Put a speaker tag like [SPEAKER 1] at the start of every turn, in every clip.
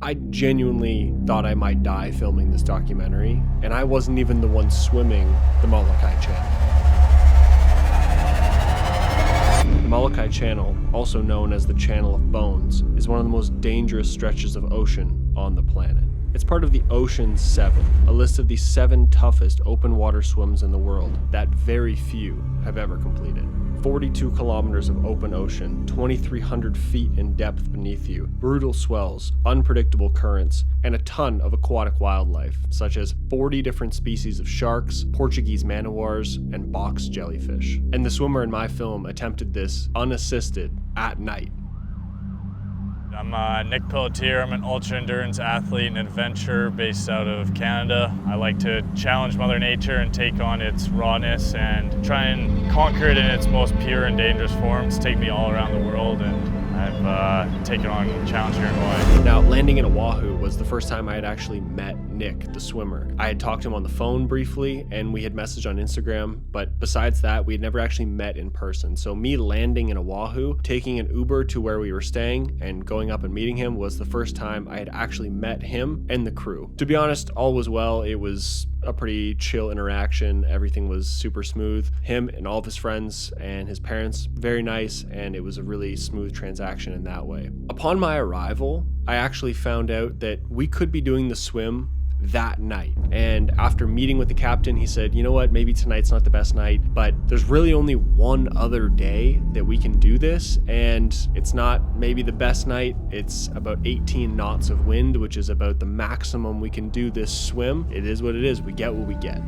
[SPEAKER 1] I genuinely thought I might die filming this documentary, and I wasn't even the one swimming the Molokai Channel. The Molokai Channel, also known as the Channel of Bones, is one of the most dangerous stretches of ocean on the planet. It's part of the Ocean 7, a list of the 7 toughest open water swims in the world that very few have ever completed. 42 kilometers of open ocean, 2,300 feet in depth beneath you, brutal swells, unpredictable currents, and a ton of aquatic wildlife, such as 40 different species of sharks, Portuguese man-o-wars, and box jellyfish. And the swimmer in my film attempted this unassisted at night.
[SPEAKER 2] I'm Nick Pelletier. I'm an ultra-endurance athlete and adventurer based out of Canada. I like to challenge Mother Nature and take on its rawness and try and conquer it in its most pure and dangerous forms. Take me all around the world, and I've taken on challenge here in Hawaii.
[SPEAKER 1] Now, landing in Oahu was the first time I had actually met Nick, the swimmer. I had talked to him on the phone briefly, and we had messaged on Instagram, but besides that, we had never actually met in person. So me landing in Oahu, taking an Uber to where we were staying, and going up and meeting him was the first time I had actually met him and the crew. To be honest, all was well. It was a pretty chill interaction. Everything was super smooth. Him and all of his friends and his parents, very nice, and it was a really smooth transaction in that way. Upon my arrival, I actually found out that we could be doing the swim that night. And after meeting with the captain, he said, you know what, maybe tonight's not the best night, but there's really only one other day that we can do this, and it's not maybe the best night. It's about 18 knots of wind, which is about the maximum we can do this swim. It is what it is. We get what we get.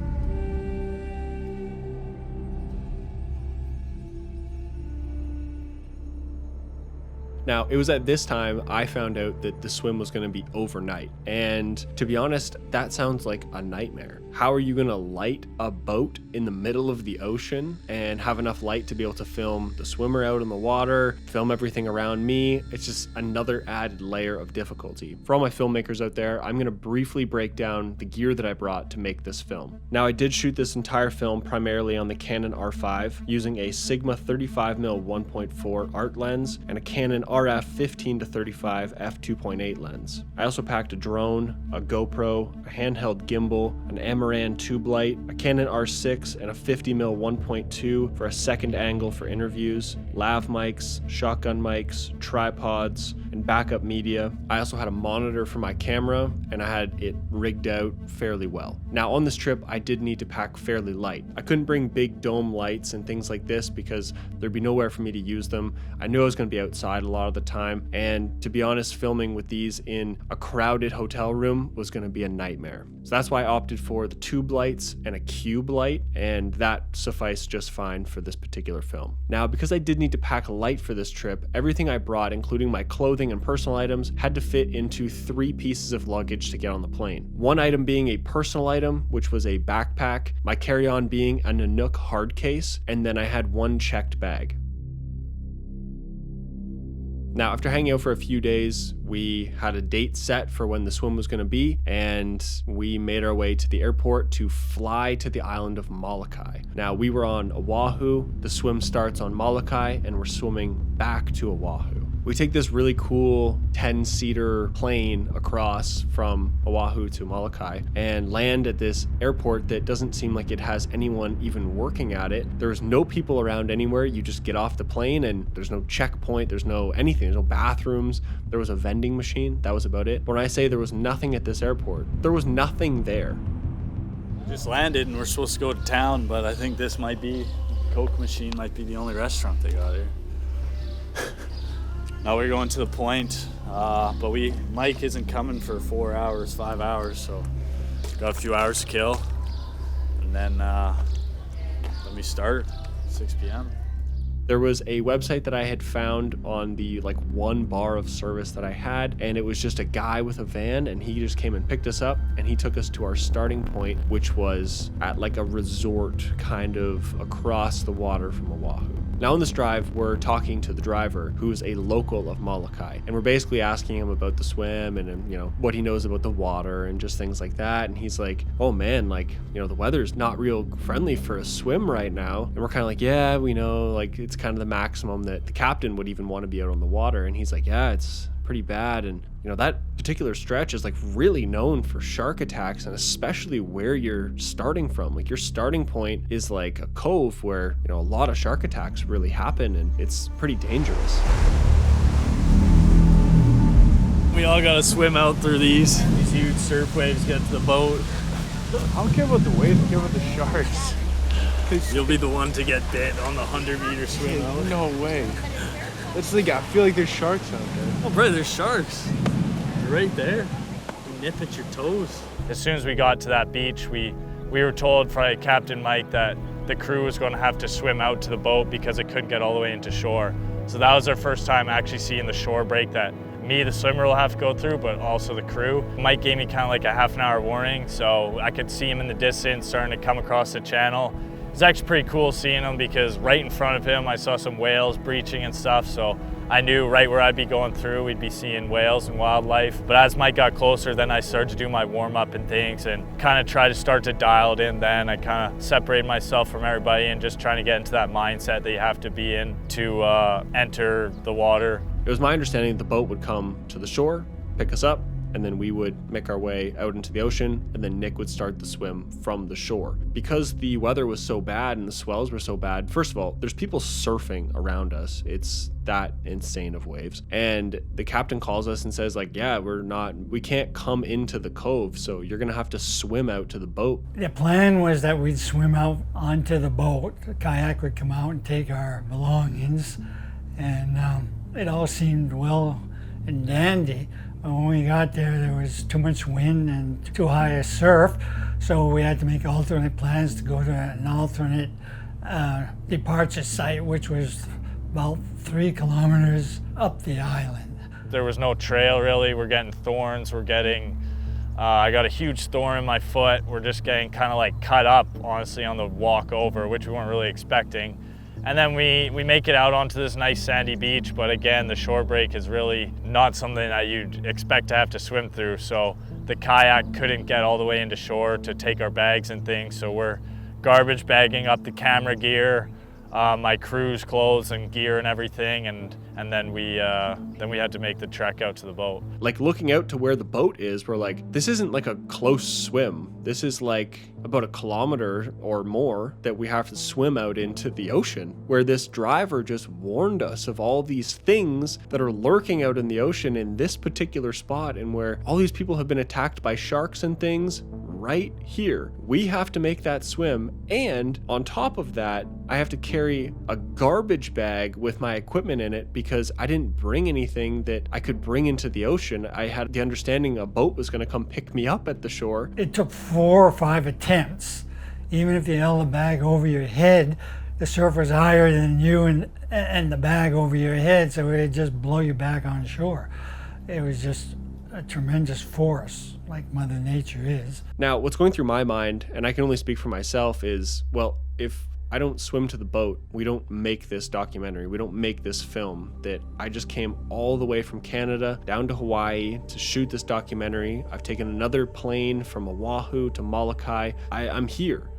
[SPEAKER 1] Now, it was at this time I found out that the swim was going to be overnight. And to be honest, that sounds like a nightmare. How are you going to light a boat in the middle of the ocean and have enough light to be able to film the swimmer out in the water, film everything around me? It's just another added layer of difficulty. For all my filmmakers out there, I'm going to briefly break down the gear that I brought to make this film. Now, I did shoot this entire film primarily on the Canon R5 using a Sigma 35mm 1.4 art lens and a Canon RF 15-35 f2.8 lens. I also packed a drone, a GoPro, a handheld gimbal, an Amaran tube light, a Canon R6, and a 50mm 1.2 for a second angle for interviews, lav mics, shotgun mics, tripods, and backup media. I also had a monitor for my camera, and I had it rigged out fairly well. Now, on this trip, I did need to pack fairly light. I couldn't bring big dome lights and things like this because there'd be nowhere for me to use them. I knew I was going to be outside a lot of the time, and to be honest, filming with these in a crowded hotel room was going to be a nightmare. So that's why I opted for the tube lights and a cube light, and that sufficed just fine for this particular film. Now, because I did need to pack light for this trip, everything I brought, including my clothing and personal items, had to fit into 3 pieces of luggage to get on the plane. One item being a personal item, which was a backpack, my carry-on being a Nanook hard case, and then I had 1 checked bag. Now, after hanging out for a few days, we had a date set for when the swim was going to be, and we made our way to the airport to fly to the island of Molokai. Now, we were on Oahu, the swim starts on Molokai, and we're swimming back to Oahu. We take this really cool 10-seater plane across from Oahu to Molokai and land at this airport that doesn't seem like it has anyone even working at it. There's no people around anywhere. You just get off the plane and there's no checkpoint, there's no anything, there's no bathrooms. There was a vending machine, that was about it. When I say there was nothing at this airport, there was nothing there.
[SPEAKER 2] We just landed and we're supposed to go to town, but I think this might be, Coke machine might be the only restaurant they got here. Now we're going to the point, but Mike isn't coming for 4 hours, 5 hours, so got a few hours to kill. And then we start 6 p.m.
[SPEAKER 1] There was a website that I had found on the one bar of service that I had, and it was just a guy with a van, and he just came and picked us up, and he took us to our starting point, which was at a resort kind of across the water from Oahu. Now on this drive, we're talking to the driver, who's a local of Molokai, and we're basically asking him about the swim and what he knows about the water and just things like that. And he's like, oh man, the weather's not real friendly for a swim right now. And we're kind of like, yeah, we know, it's kind of the maximum that the captain would even want to be out on the water. And he's like, yeah, it's pretty bad. And that particular stretch is like really known for shark attacks, and especially where you're starting from. Like your starting point is like a cove where a lot of shark attacks really happen, and it's pretty dangerous.
[SPEAKER 3] We all gotta swim out through these huge surf waves, get to the boat.
[SPEAKER 4] I don't care about the waves, I care about the sharks.
[SPEAKER 3] You'll be the one to get bit on the 100-meter swim out.
[SPEAKER 4] No way. It's like, I feel like there's sharks out there.
[SPEAKER 3] Oh, brother, there's sharks. You're right there. You nip at your toes.
[SPEAKER 2] As soon as we got to that beach, we were told by Captain Mike that the crew was going to have to swim out to the boat because it couldn't get all the way into shore. So that was our first time actually seeing the shore break that me, the swimmer, will have to go through, but also the crew. Mike gave me kind of like a half-an-hour warning, so I could see him in the distance starting to come across the channel. It was actually pretty cool seeing him because right in front of him I saw some whales breaching and stuff, so I knew right where I'd be going through we'd be seeing whales and wildlife. But as Mike got closer, then I started to do my warm-up and things and kind of try to start to dial it in then. I kind of separated myself from everybody and just trying to get into that mindset that you have to be in to enter the water.
[SPEAKER 1] It was my understanding the boat would come to the shore, pick us up, and then we would make our way out into the ocean, and then Nick would start the swim from the shore. Because the weather was so bad and the swells were so bad, first of all, there's people surfing around us. It's that insane of waves. And the captain calls us and says like, yeah, we can't come into the cove, so you're gonna have to swim out to the boat.
[SPEAKER 5] The plan was that we'd swim out onto the boat. The kayak would come out and take our belongings, and it all seemed well and dandy. When we got there was too much wind and too high a surf, so we had to make alternate plans to go to an alternate departure site, which was about 3 kilometers up the island.
[SPEAKER 2] There was no trail really. We're getting thorns, I got a huge thorn in my foot. We're just getting kind of like cut up, honestly, on the walk over, which we weren't really expecting. And then we make it out onto this nice sandy beach, but again, the shore break is really not something that you'd expect to have to swim through. So the kayak couldn't get all the way into shore to take our bags and things. So we're garbage bagging up the camera gear, my crew's clothes and gear and everything, and then we had to make the trek out to the boat.
[SPEAKER 1] Like looking out to where the boat is, we're like, this isn't like a close swim. This is like about 1 kilometer or more that we have to swim out into the ocean, where this driver just warned us of all these things that are lurking out in the ocean in this particular spot, and where all these people have been attacked by sharks and things right here. We have to make that swim, and on top of that, I have to carry a garbage bag with my equipment in it because I didn't bring anything that I could bring into the ocean. I had the understanding a boat was going to come pick me up at the shore.
[SPEAKER 5] It took 4 or 5 attempts. Even if you held the bag over your head, the surf was higher than you and the bag over your head, so it'd just blow you back on shore. It was just a tremendous force, like Mother Nature is.
[SPEAKER 1] Now, what's going through my mind, and I can only speak for myself, is, well, if I don't swim to the boat, we don't make this documentary, we don't make this film. That I just came all the way from Canada down to Hawaii to shoot this documentary. I've taken another plane from Oahu to Molokai. I'm here.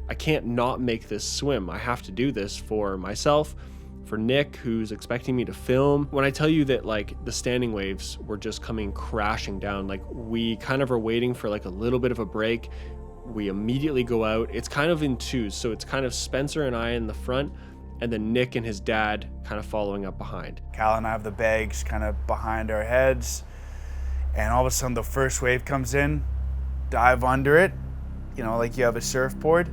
[SPEAKER 1] I can't not make this swim. I have to do this for myself, for Nick, who's expecting me to film. When I tell you that like the standing waves were just coming crashing down, like we kind of are waiting for like a little bit of a break. We immediately go out. It's kind of in twos, so it's kind of Spencer and I in the front, and then Nick and his dad kind of following up behind.
[SPEAKER 6] Cal and I have the bags kind of behind our heads, and all of a sudden the first wave comes in, dive under it, like you have a surfboard,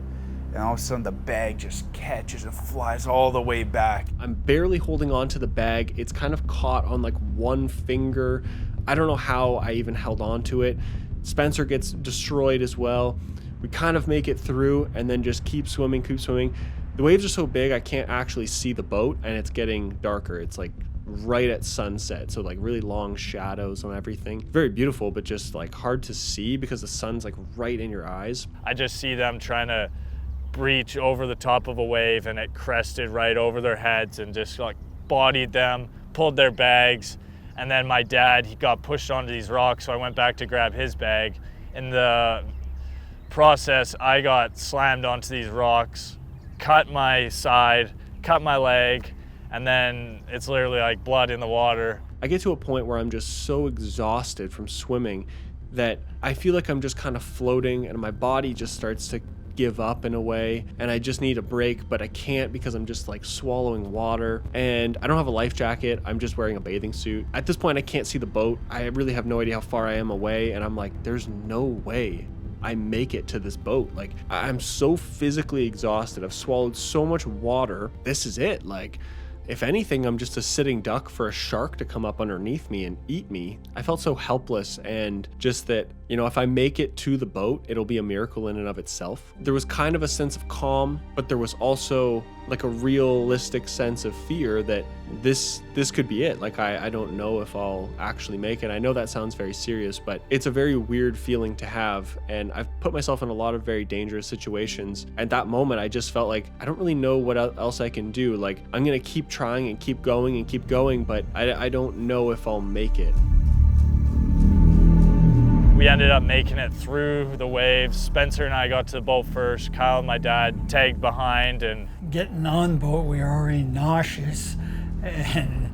[SPEAKER 6] and all of a sudden the bag just catches and flies all the way back.
[SPEAKER 1] I'm barely holding on to the bag. It's kind of caught on like one finger. I don't know how I even held on to it. Spencer gets destroyed as well. We kind of make it through and then just keep swimming. The waves are so big I can't actually see the boat, and it's getting darker. It's like right at sunset, so like really long shadows on everything. Very beautiful, but just like hard to see because the sun's like right in your eyes.
[SPEAKER 2] I just see them trying to breach over the top of a wave, and it crested right over their heads and just like bodied them, pulled their bags. And then my dad, he got pushed onto these rocks, so I went back to grab his bag. In the process, I got slammed onto these rocks, cut my side, cut my leg, and then it's literally like blood in the water.
[SPEAKER 1] I get to a point where I'm just so exhausted from swimming that I feel like I'm just kind of floating and my body just starts to give up in a way, and I just need a break, but I can't because I'm just like swallowing water, and I don't have a life jacket. I'm just wearing a bathing suit. At this point, I can't see the boat. I really have no idea how far I am away, and I'm like, there's no way I make it to this boat. Like, I'm so physically exhausted. I've swallowed so much water. This is it. Like, if anything, I'm just a sitting duck for a shark to come up underneath me and eat me. I felt so helpless, and just that, you know, if I make it to the boat, it'll be a miracle in and of itself. There was kind of a sense of calm, but there was also like a realistic sense of fear that this could be it. Like, I don't know if I'll actually make it. I know that sounds very serious, but it's a very weird feeling to have, and I've put myself in a lot of very dangerous situations. At that moment, I just felt like I don't really know what else I can do. Like, I'm gonna keep trying and keep going, but I don't know if I'll make it.
[SPEAKER 2] We ended up making it through the waves. Spencer and I got to the boat first. Kyle and my dad tagged behind, and
[SPEAKER 5] Getting on the boat, we were already nauseous and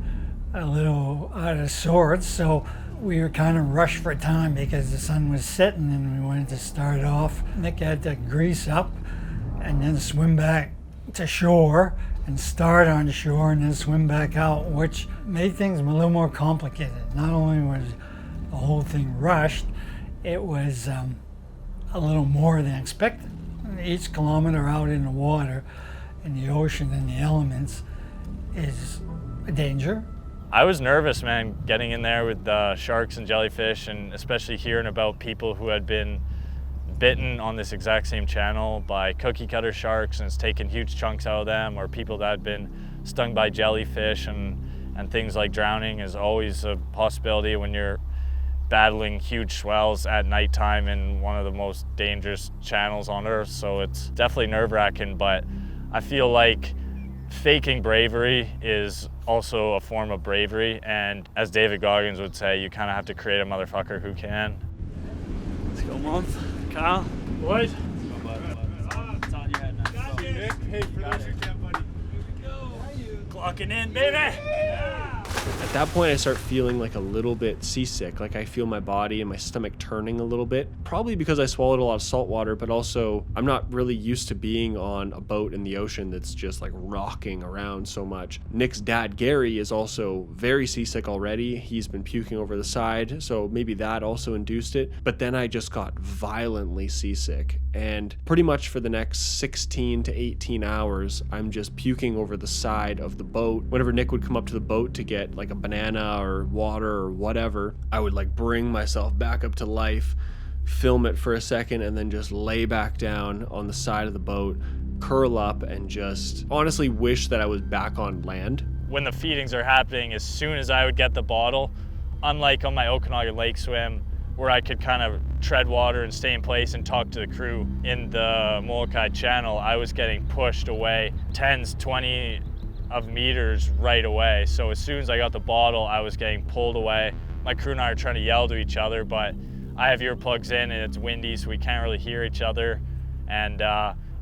[SPEAKER 5] a little out of sorts, so we were kind of rushed for time because the sun was setting and we wanted to start off. Nick had to grease up and then swim back to shore and start on shore and then swim back out, which made things a little more complicated. Not only was the whole thing rushed, it was a little more than expected. Each kilometer out in the water, in the ocean, and the elements is a danger.
[SPEAKER 2] I was nervous, man, getting in there with sharks and jellyfish, and especially hearing about people who had been bitten on this exact same channel by cookie cutter sharks and it's taken huge chunks out of them, or people that had been stung by jellyfish, and things like drowning is always a possibility when you're battling huge swells at nighttime in one of the most dangerous channels on earth. So it's definitely nerve-wracking, but I feel like faking bravery is also a form of bravery, and as David Goggins would say, you kind of have to create a motherfucker who can.
[SPEAKER 3] Let's go, Mom. Kyle. Boys.
[SPEAKER 4] Hey, for those who can't, buddy.
[SPEAKER 3] Clocking in, baby.
[SPEAKER 1] At that point, I start feeling like a little bit seasick. Like, I feel my body and my stomach turning a little bit, probably because I swallowed a lot of salt water, but also I'm not really used to being on a boat in the ocean that's just like rocking around so much. Nick's dad, Gary, is also very seasick already. He's been puking over the side, so maybe that also induced it. But then I just got violently seasick, and pretty much for the next 16 to 18 hours, I'm just puking over the side of the boat. Whenever Nick would come up to the boat to get like a banana or water or whatever, I would like bring myself back up to life, film it for a second, and then just lay back down on the side of the boat, curl up, and just honestly wish that I was back on land.
[SPEAKER 2] When the feedings are happening, as soon as I would get the bottle, unlike on my Okanagan Lake swim, where I could kind of tread water and stay in place and talk to the crew, in the Molokai Channel, I was getting pushed away 10s, 20 of meters right away. So as soon as I got the bottle, I was getting pulled away. My crew and I are trying to yell to each other, but I have earplugs in and it's windy, so we can't really hear each other. And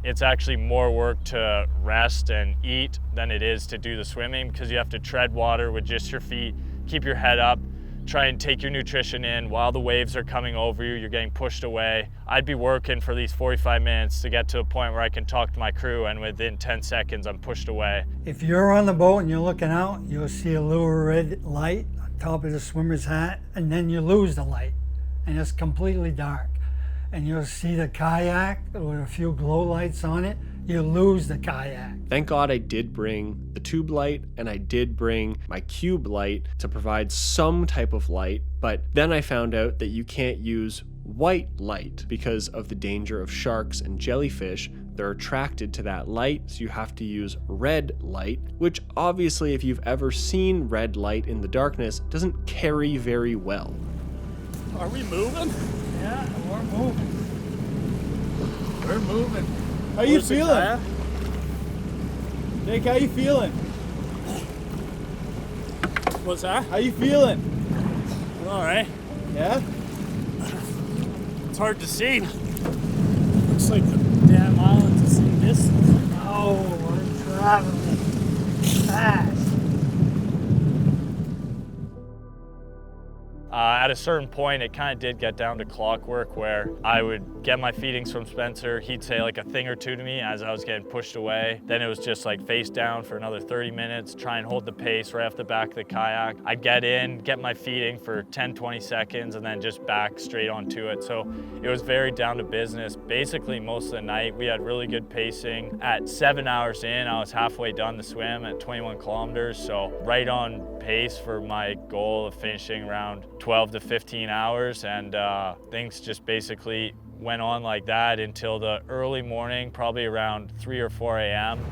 [SPEAKER 2] it's actually more work to rest and eat than it is to do the swimming, because you have to tread water with just your feet, keep your head up, try and take your nutrition in while the waves are coming over you, you're getting pushed away. I'd be working for these 45 minutes to get to a point where I can talk to my crew, and within 10 seconds I'm pushed away.
[SPEAKER 5] If you're on the boat and you're looking out, you'll see a little red light on top of the swimmer's hat, and then you lose the light and it's completely dark. And you'll see the kayak with a few glow lights on it. You lose the kayak.
[SPEAKER 1] Thank God I did bring the tube light, and I did bring my cube light to provide some type of light, but then I found out that you can't use white light because of the danger of sharks and jellyfish. They're attracted to that light, so you have to use red light, which obviously, if you've ever seen red light in the darkness, doesn't carry very well.
[SPEAKER 3] Are we moving?
[SPEAKER 5] Yeah, we're moving.
[SPEAKER 3] We're moving.
[SPEAKER 4] How you feeling? Nick, how you feeling?
[SPEAKER 3] What's that?
[SPEAKER 4] How you feeling?
[SPEAKER 3] All right.
[SPEAKER 4] Yeah?
[SPEAKER 3] It's hard to see. Looks like the damn island's the same distance.
[SPEAKER 5] Oh, we're traveling fast.
[SPEAKER 2] at a certain point, it kind of did get down to clockwork where I would get my feedings from Spencer. He'd say like a thing or two to me as I was getting pushed away. Then it was just like face down for another 30 minutes, try and hold the pace right off the back of the kayak. I'd get in, get my feeding for 10, 20 seconds, and then just back straight onto it. So it was very down to business. Basically most of the night, we had really good pacing. At 7 hours in, I was halfway done the swim at 21 kilometers. So right on pace for my goal of finishing around 12 to 15 hours. And things just basically went on like that until the early morning, probably around 3 or 4 a.m.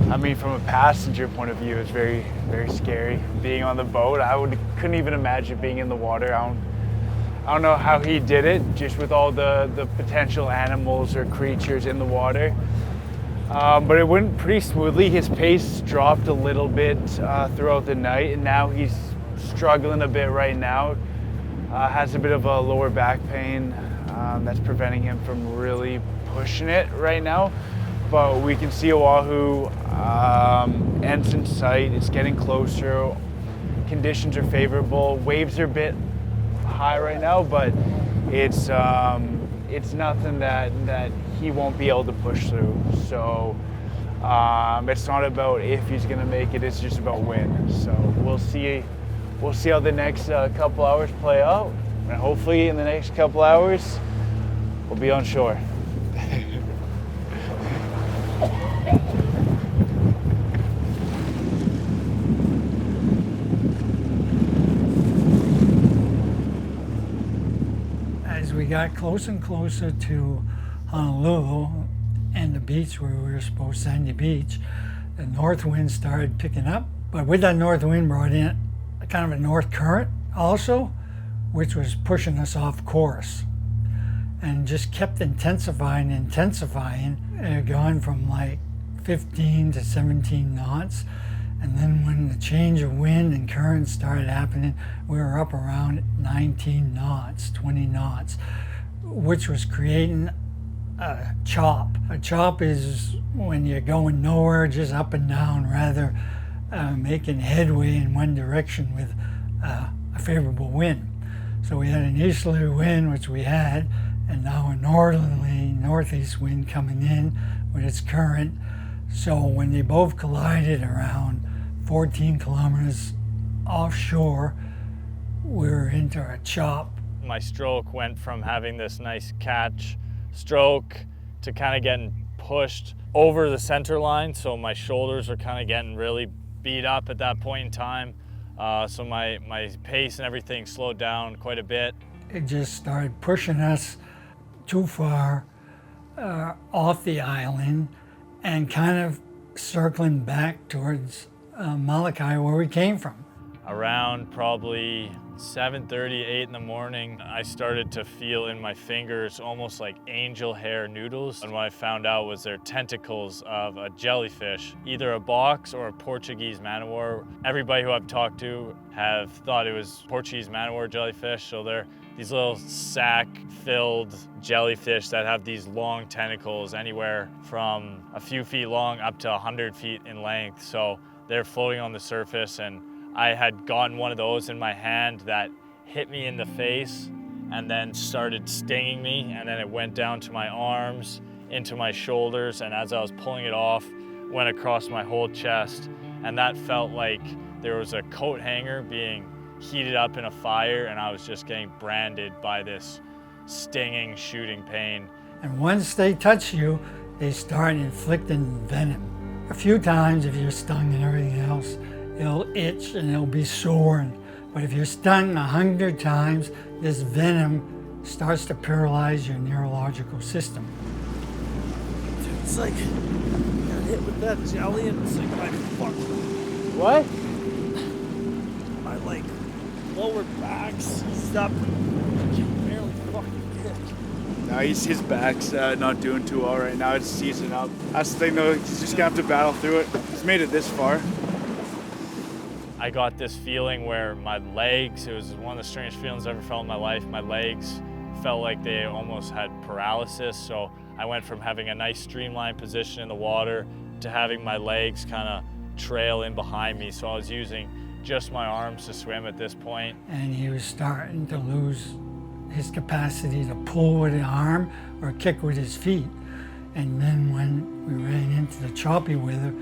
[SPEAKER 6] I mean, from a passenger point of view, it's very, very scary. Being on the boat, couldn't even imagine being in the water. I don't know how he did it, just with all the potential animals or creatures in the water. But it went pretty smoothly. His pace dropped a little bit throughout the night, and now he's struggling a bit right now. Has a bit of a lower back pain that's preventing him from really pushing it right now. But we can see Oahu, ends in sight. It's getting closer. Conditions are favorable. Waves are a bit high right now, but it's nothing that he won't be able to push through. So it's not about if he's gonna make it, it's just about when. So we'll see how the next couple hours play out, and hopefully in the next couple hours we'll be on shore.
[SPEAKER 5] As we got closer and closer to Honolulu and the beach where we were supposed, Sandy Beach, the north wind started picking up. But with that north wind brought in a kind of a north current also, which was pushing us off course. And just kept intensifying. It had gone from like 15 to 17 knots. And then when the change of wind and current started happening, we were up around 19 knots, 20 knots, which was creating a chop. A chop is when you're going nowhere, just up and down, rather making headway in one direction with a favorable wind. So we had an easterly wind, which we had, and now a northerly northeast wind coming in with its current. So when they both collided around 14 kilometers offshore, we were into a chop.
[SPEAKER 2] My stroke went from having this nice catch stroke to kind of getting pushed over the center line. So my shoulders were kind of getting really beat up at that point in time. So my pace and everything slowed down quite a bit.
[SPEAKER 5] It just started pushing us too far off the island and kind of circling back towards Molokai, where we came from.
[SPEAKER 2] Around probably 7:30, 8 in the morning, I started to feel in my fingers almost like angel hair noodles. And what I found out was they're tentacles of a jellyfish, either a box or a Portuguese man-o-war. Everybody who I've talked to have thought it was Portuguese man-o-war jellyfish. So they're these little sac-filled jellyfish that have these long tentacles, anywhere from a few feet long up to 100 feet in length. So they're floating on the surface, and I had gotten one of those in my hand that hit me in the face and then started stinging me, and then it went down to my arms, into my shoulders, and as I was pulling it off, went across my whole chest. And that felt like there was a coat hanger being heated up in a fire, and I was just getting branded by this stinging, shooting pain.
[SPEAKER 5] And once they touch you, they start inflicting venom. A few times, if you're stung and everything else, it'll itch and it'll be sore. But if you're stung 100 times, this venom starts to paralyze your neurological system.
[SPEAKER 3] It's like got hit with that jelly and it's like my fuck.
[SPEAKER 6] What?
[SPEAKER 3] My like lower back's seized up. I can barely fucking hit.
[SPEAKER 6] No, his back's not doing too well right now. It's seizing up. That's the thing though, he's just gonna have to battle through it. He's made it this far.
[SPEAKER 2] I got this feeling where my legs, it was one of the strangest feelings I've ever felt in my life. My legs felt like they almost had paralysis. So I went from having a nice streamlined position in the water to having my legs kind of trail in behind me. So I was using just my arms to swim at this point.
[SPEAKER 5] And he was starting to lose his capacity to pull with an arm or kick with his feet. And then when we ran into the choppy weather,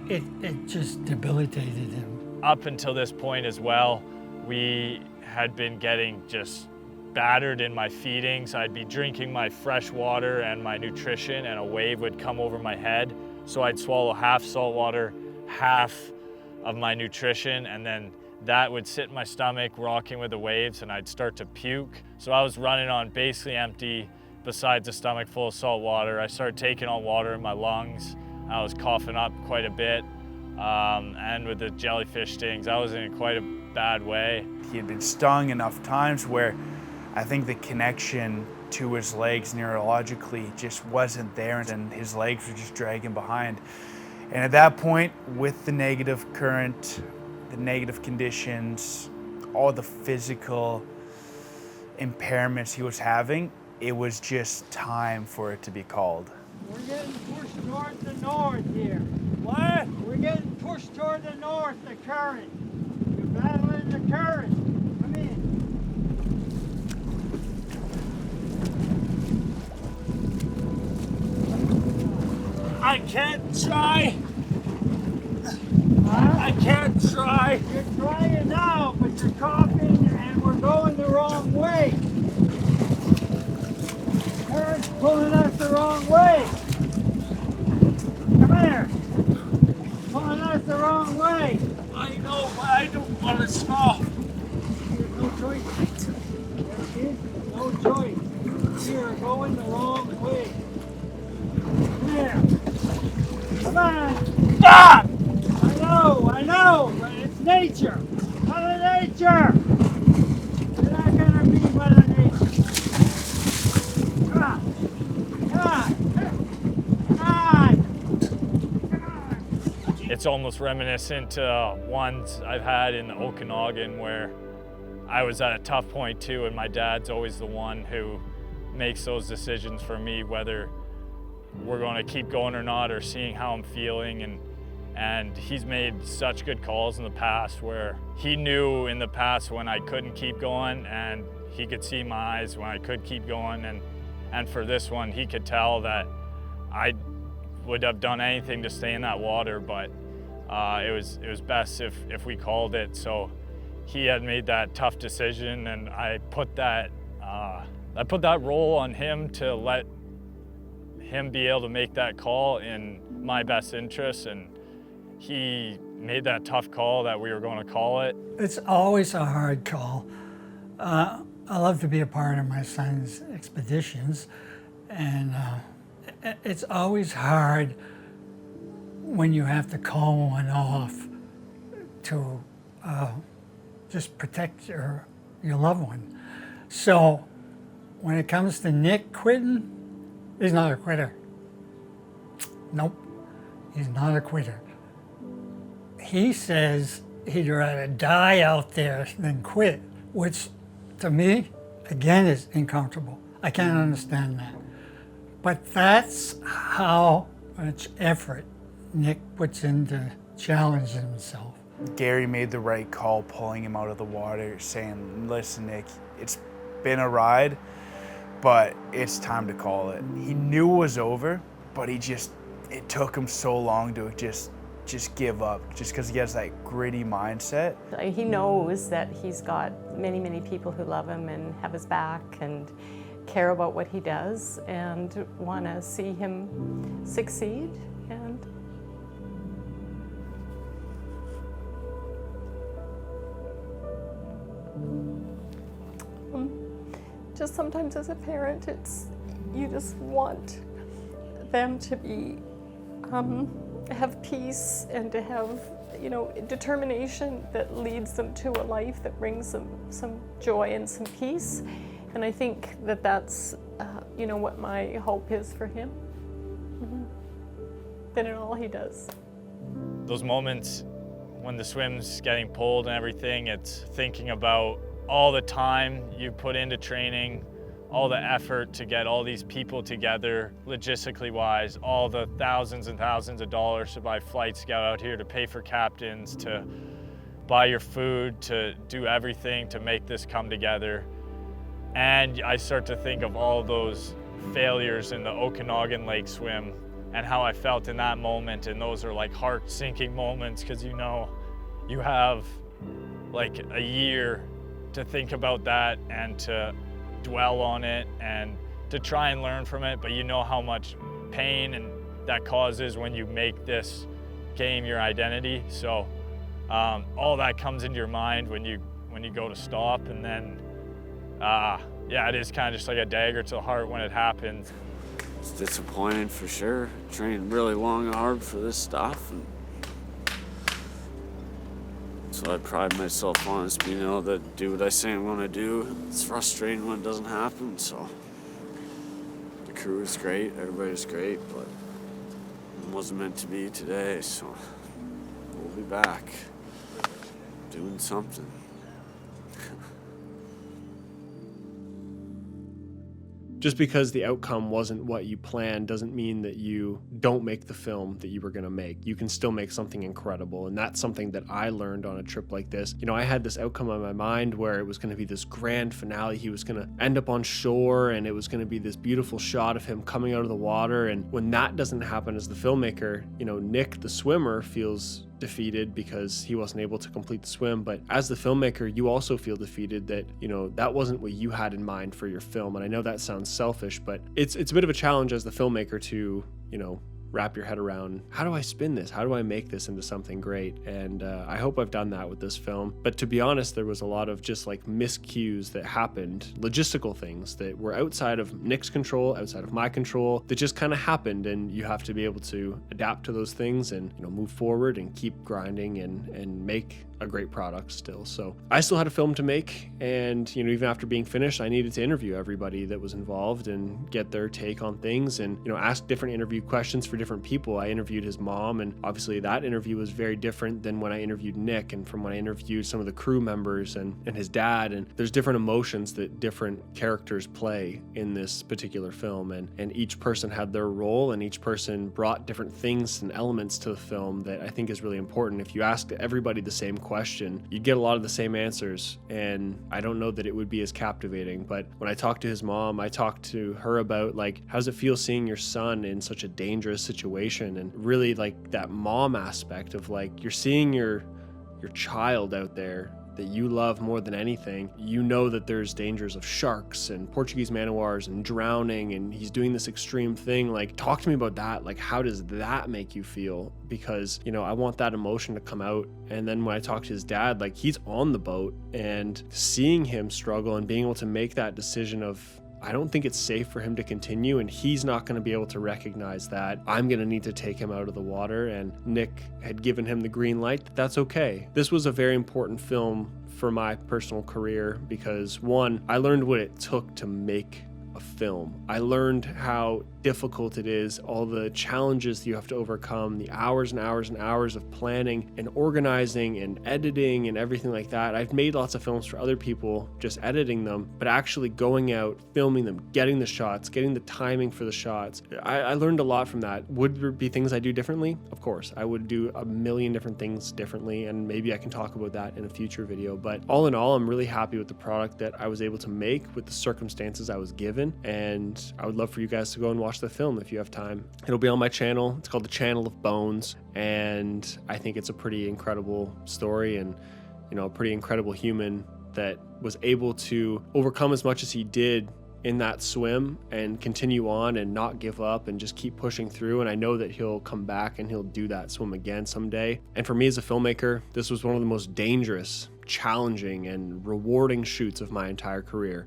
[SPEAKER 5] it just debilitated him.
[SPEAKER 2] Up until this point as well, we had been getting just battered in my feedings. I'd be drinking my fresh water and my nutrition, and a wave would come over my head. So I'd swallow half salt water, half of my nutrition, and then that would sit in my stomach, rocking with the waves, and I'd start to puke. So I was running on basically empty, besides a stomach full of salt water. I started taking on water in my lungs. I was coughing up quite a bit. And with the jellyfish stings, I was in quite a bad way.
[SPEAKER 6] He had been stung enough times where I think the connection to his legs neurologically just wasn't there, and his legs were just dragging behind. And at that point, with the negative current, the negative conditions, all the physical impairments he was having, it was just time for it to be called.
[SPEAKER 4] We're getting pushed toward the north here.
[SPEAKER 3] What?
[SPEAKER 4] We're getting pushed toward the north, the current. You're battling the current. Come in.
[SPEAKER 3] I can't try. I can't try.
[SPEAKER 4] You're trying now, but you're coughing and we're going the wrong way. Current's pulling us the wrong way. Come here. Pulling us the wrong way.
[SPEAKER 3] I know, but I don't want to stop.
[SPEAKER 4] There's no choice. There is no choice. You're going the wrong way. Come here. Come on.
[SPEAKER 3] Stop!
[SPEAKER 4] I know, but it's nature. Mother Nature. You're not gonna be Mother Nature. Come on. Come on.
[SPEAKER 2] It's almost reminiscent to ones I've had in the Okanagan where I was at a tough point too, and my dad's always the one who makes those decisions for me, whether we're going to keep going or not, or seeing how I'm feeling. And he's made such good calls in the past where he knew in the past when I couldn't keep going, and he could see my eyes when I could keep going. And for this one, he could tell that I would have done anything to stay in that water, but it was best if we called it. So he had made that tough decision, and I put that role on him to let him be able to make that call in my best interest, and he made that tough call that we were going to call it.
[SPEAKER 5] It's always a hard call. I love to be a part of my son's expeditions, and it's always hard when you have to call one off to just protect your loved one. So when it comes to Nick quitting, he's not a quitter. Nope, he's not a quitter. He says he'd rather die out there than quit, which to me, again, is uncomfortable. I can't understand that. But that's how much effort Nick puts into challenging himself.
[SPEAKER 6] Gary made the right call, pulling him out of the water, saying, listen, Nick, it's been a ride, but it's time to call it. He knew it was over, but it took him so long to just give up, just because he has that gritty mindset.
[SPEAKER 7] He knows that he's got many, many people who love him and have his back and care about what he does and want to see him succeed. And just sometimes as a parent, you just want them to be have peace and to have, determination that leads them to a life that brings them some joy and some peace. And I think that that's, what my hope is for him. That in all he does.
[SPEAKER 2] Those moments when the swim's getting pulled and everything, it's thinking about all the time you put into training, all the effort to get all these people together, logistically wise, all the thousands and thousands of dollars to buy flights to get out here, to pay for captains, to buy your food, to do everything to make this come together. And I start to think of all those failures in the Okanagan Lake swim and how I felt in that moment. And those are like heart-sinking moments, because you know you have like a year to think about that and to dwell on it and to try and learn from it, but you know how much pain and that causes when you make this game your identity. So all that comes into your mind when you go to stop, and then yeah, it is kind of just like a dagger to the heart when it happens.
[SPEAKER 8] It's disappointing for sure. Trained really long and hard for this stuff, and so I pride myself on is being able to do what I say I'm going to do. It's frustrating when it doesn't happen, so the crew is great, everybody's great, but it wasn't meant to be today, so we'll be back doing something.
[SPEAKER 1] Just because the outcome wasn't what you planned doesn't mean that you don't make the film that you were going to make. You can still make something incredible, and that's something that I learned on a trip like this. You know, I had this outcome in my mind where it was going to be this grand finale. He was going to end up on shore, and it was going to be this beautiful shot of him coming out of the water. And when that doesn't happen as the filmmaker, you know, Nick, the swimmer, feels defeated because he wasn't able to complete the swim. But as the filmmaker, you also feel defeated that, you know, that wasn't what you had in mind for your film. And I know that sounds selfish, but it's a bit of a challenge as the filmmaker to, you know, wrap your head around, how do I spin this? How do I make this into something great? And I hope I've done that with this film. But to be honest, there was a lot of just like miscues that happened, logistical things that were outside of Nick's control, outside of my control, that just kind of happened. And you have to be able to adapt to those things and, you know, move forward and keep grinding and make a great product still. So I still had a film to make, and, you know, even after being finished, I needed to interview everybody that was involved and get their take on things and, you know, ask different interview questions for different people. I interviewed his mom, and obviously that interview was very different than when I interviewed Nick and from when I interviewed some of the crew members and his dad. And there's different emotions that different characters play in this particular film, and each person had their role, and each person brought different things and elements to the film that I think is really important. If you asked everybody the same question, you'd get a lot of the same answers, and I don't know that it would be as captivating. But when I talked to his mom, I talked to her about, like, how does it feel seeing your son in such a dangerous situation, and really like that mom aspect of, like, you're seeing your child out there that you love more than anything. You know that there's dangers of sharks and Portuguese man o' wars and drowning, and he's doing this extreme thing. Like, talk to me about that. Like, how does that make you feel? Because, you know, I want that emotion to come out. And then when I talked to his dad, like, he's on the boat, and seeing him struggle and being able to make that decision of, I don't think it's safe for him to continue, and he's not going to be able to recognize that. I'm going to need to take him out of the water, and Nick had given him the green light. That's okay. This was a very important film for my personal career because, one, I learned what it took to make a film. I learned how difficult it is, all the challenges you have to overcome, the hours and hours and hours of planning and organizing and editing and everything like that. I've made lots of films for other people, just editing them, but actually going out, filming them, getting the shots, getting the timing for the shots. I learned a lot from that. Would there be things I do differently? Of course, I would do a million different things differently, and maybe I can talk about that in a future video. But all in all, I'm really happy with the product that I was able to make with the circumstances I was given, and I would love for you guys to go and watch the film if you have time. It'll be on my channel. It's called The Channel of Bones, and I think it's a pretty incredible story, and, you know, a pretty incredible human that was able to overcome as much as he did in that swim and continue on and not give up and just keep pushing through. And I know that he'll come back and he'll do that swim again someday. And for me as a filmmaker, this was one of the most dangerous, challenging, and rewarding shoots of my entire career.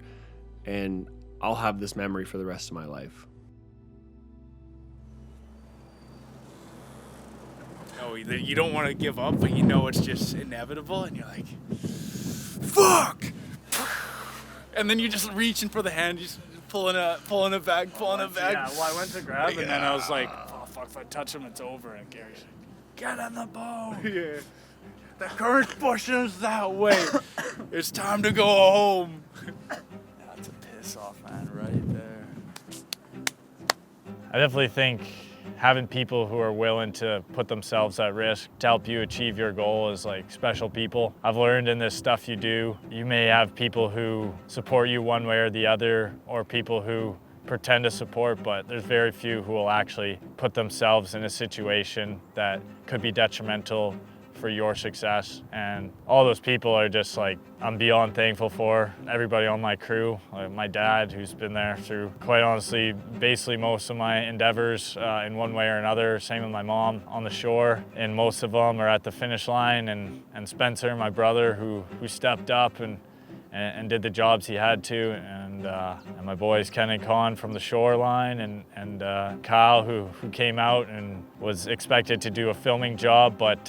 [SPEAKER 1] And I'll have this memory for the rest of my life.
[SPEAKER 6] Oh, you don't want to give up, but you know it's just inevitable, and you're like, fuck! And then you're just reaching for the hand, just pulling it back.
[SPEAKER 2] Yeah, well, I went to grab it, and then I was like, oh, fuck, if I touch him, it's over. And Gary's like, get on the boat.
[SPEAKER 6] Yeah. The current's pushing us that way. It's time to go home. That's a piss off, man, right there.
[SPEAKER 2] I definitely think having people who are willing to put themselves at risk to help you achieve your goal is like special people. I've learned in this stuff you do, you may have people who support you one way or the other, or people who pretend to support, but there's very few who will actually put themselves in a situation that could be detrimental for your success. And all those people are just like, I'm beyond thankful for. Everybody on my crew, like my dad, who's been there through, quite honestly, basically most of my endeavors in one way or another. Same with my mom on the shore, and most of them are at the finish line. And Spencer, my brother, who stepped up and did the jobs he had to, and my boys Ken and Con from the shoreline, and Kyle who came out and was expected to do a filming job, but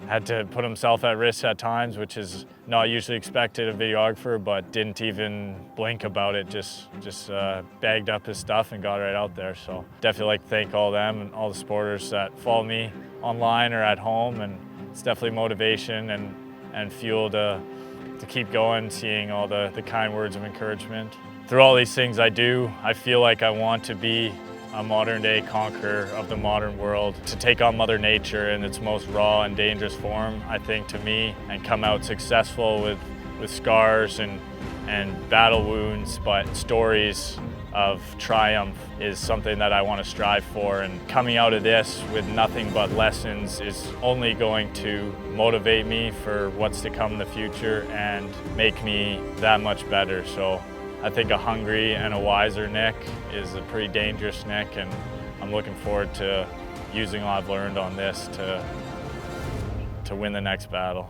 [SPEAKER 2] had to put himself at risk at times, which is not usually expected of a videographer, but didn't even blink about it, just bagged up his stuff and got right out there. So definitely like to thank all of them and all the supporters that follow me online or at home, and it's definitely motivation and fuel to keep going, seeing all the kind words of encouragement. Through all these things I do, I feel like I want to be a modern day conqueror of the modern world, to take on Mother Nature in its most raw and dangerous form, I think, to me, and come out successful with scars and battle wounds, but stories of triumph is something that I want to strive for. And coming out of this with nothing but lessons is only going to motivate me for what's to come in the future and make me that much better. So I think a hungry and a wiser Nick is a pretty dangerous Nick, and I'm looking forward to using all I've learned on this to win the next battle.